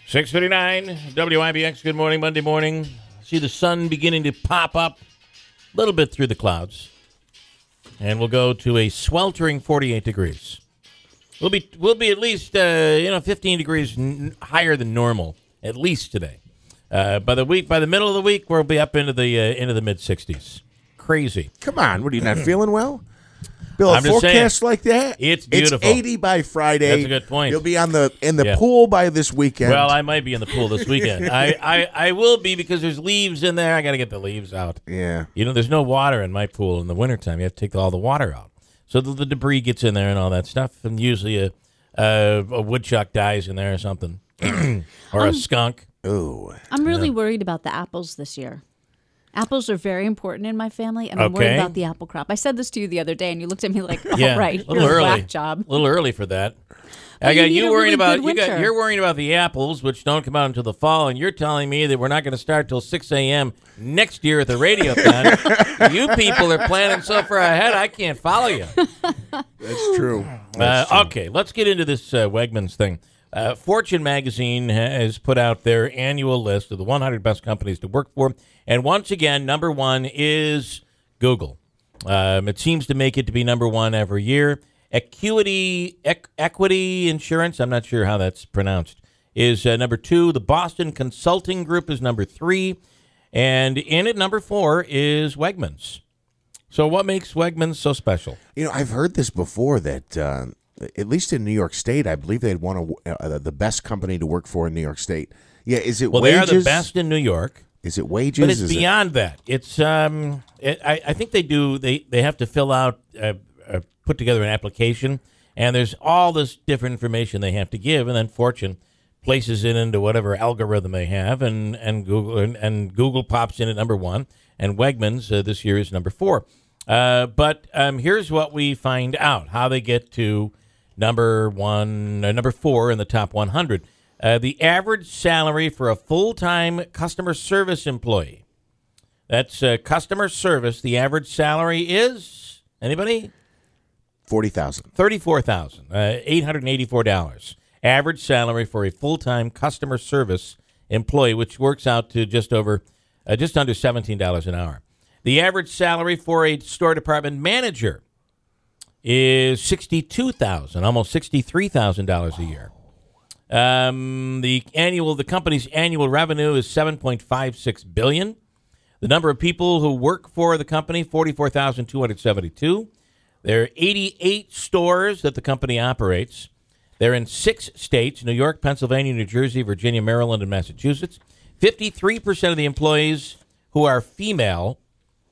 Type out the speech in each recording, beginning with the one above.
6:59 WIBX. Good morning, Monday morning. See the sun beginning to pop up a little bit through the clouds, and we'll go to a sweltering 48 degrees. We'll be at least 15 degrees higher than normal at least today. By the middle of the week, we'll be up into the mid 60s. Crazy. Come on, what are you not feeling well? Bill, I'm a just forecast saying, like that? it's beautiful. It's 80 by Friday. That's a good point. You'll be in the pool by this weekend. Well, I might be in the pool this weekend. I will be because there's leaves in there. I got to get the leaves out. Yeah. There's no water in my pool in the wintertime. You have to take all the water out. So the debris gets in there and all that stuff. And usually a woodchuck dies in there or something. Or a skunk. Ooh. I'm really worried about the apples this year. Apples are very important in my family, and I'm worried about the apple crop. I said this to you the other day, and you looked at me like, right, a little early. Whack job. A little early for that. But I got you worried about winter. you're worrying about the apples, which don't come out until the fall, and you're telling me that we're not going to start till 6 a.m. next year at the radio con. You people are planning so far ahead, I can't follow you. That's true. Okay, let's get into this Wegmans thing. Fortune magazine has put out their annual list of the 100 best companies to work for, and once again, number one is Google. It seems to make it to be number one every year. Equity Insurance, I'm not sure how that's pronounced, is number two. The Boston Consulting Group is number three, and in at number four is Wegmans. So what makes Wegmans so special? I've heard this before that at least in New York State, I believe they'd won the best company to work for in New York State. Yeah, is it wages? Well, they are the best in New York. Is it wages? But it's beyond that. It's I think they have to fill out put together an application, and there's all this different information they have to give, and then Fortune places it into whatever algorithm they have, and Google pops in at number one, and Wegmans this year is number four. But here's what we find out: how they get to number four in the top 100. The average salary for a full-time customer service employee. That's customer service. The average salary is, anybody? $40,000. $884. Average salary for a full-time customer service employee, which works out to just under $17 an hour. The average salary for a store department manager is $62,000, almost $63,000 a year. The company's annual revenue is $7.56 billion. The number of people who work for the company, 44,272. There are 88 stores that the company operates. They're in 6 states: New York, Pennsylvania, New Jersey, Virginia, Maryland, and Massachusetts. 53% of the employees who are female.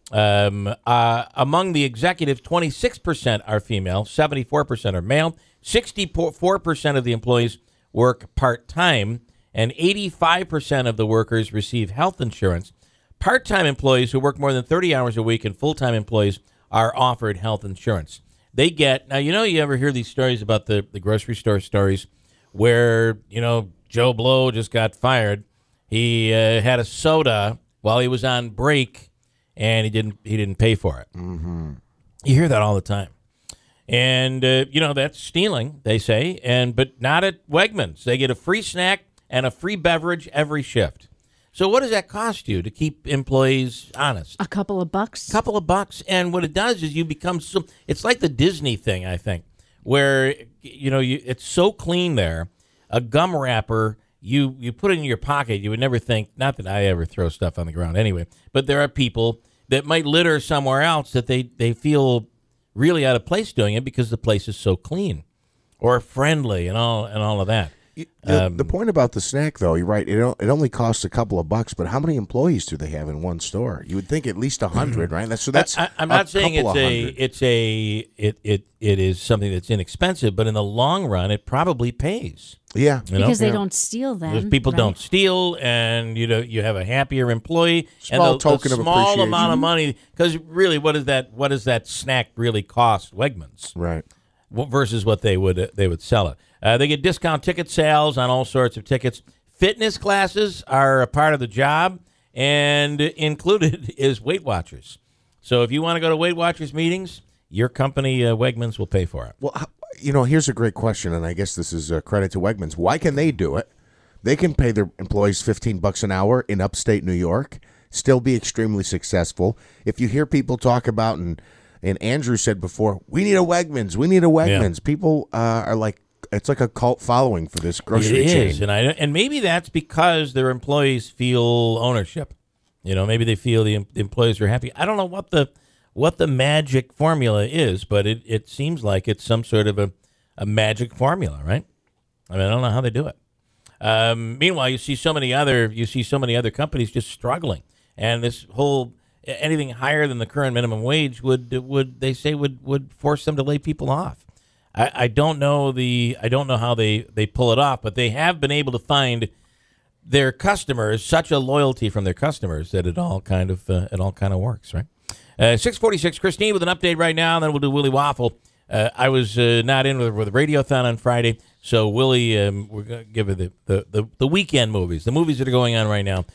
Among the executives, 26% are female, 74% are male. 64% of the employees work part-time, and 85% of the workers receive health insurance. Part-time employees who work more than 30 hours a week and full-time employees are offered health insurance. They get, now, you ever hear these stories about the grocery store stories where, Joe Blow just got fired. He had a soda while he was on break, and he didn't pay for it. Mm-hmm. You hear that all the time. And, that's stealing, they say, but not at Wegmans. They get a free snack and a free beverage every shift. So what does that cost you to keep employees honest? A couple of bucks. And what it does is you become it's like the Disney thing, I think, where, it's so clean there. A gum wrapper, you put it in your pocket. You would never think, not that I ever throw stuff on the ground anyway, but there are people that might litter somewhere else that they feel really out of place doing it because the place is so clean or friendly and all of that. The point about the snack, though, you're right. It only costs a couple of bucks, but how many employees do they have in one store? You would think at least 100, right? I'm not saying it is something that's inexpensive, but in the long run, it probably pays. Yeah, because they don't steal them. Because people don't steal, and you have a happier employee. Small and token of small appreciation. amount of money. Because really, what does that snack really cost Wegmans? Right. Versus what they would sell it. They get discount ticket sales on all sorts of tickets. Fitness classes are a part of the job, and included is Weight Watchers. So if you want to go to Weight Watchers meetings, your company, Wegmans, will pay for it. Well, here's a great question, and I guess this is a credit to Wegmans. Why can they do it? they can pay their employees $15 an hour in upstate New York, still be extremely successful. If you hear people talk about, and Andrew said before, we need a Wegmans, we need a Wegmans. People are like, it's like a cult following for this grocery chain. It is, and maybe that's because their employees feel ownership. Maybe they feel the employees are happy. I don't know what the magic formula is, but it seems like it's some sort of a magic formula, right? I mean, I don't know how they do it. Meanwhile, you see so many other companies just struggling, and this whole anything higher than the current minimum wage would force them to lay people off. I don't know how they pull it off, but they have been able to find their customers such a loyalty from their customers that it all kind of works, right? 6:46, Christine with an update right now, and then we'll do Willie Waffle. I was not in with Radiothon on Friday, so Willie, we're going to give her the weekend movies, the movies that are going on right now.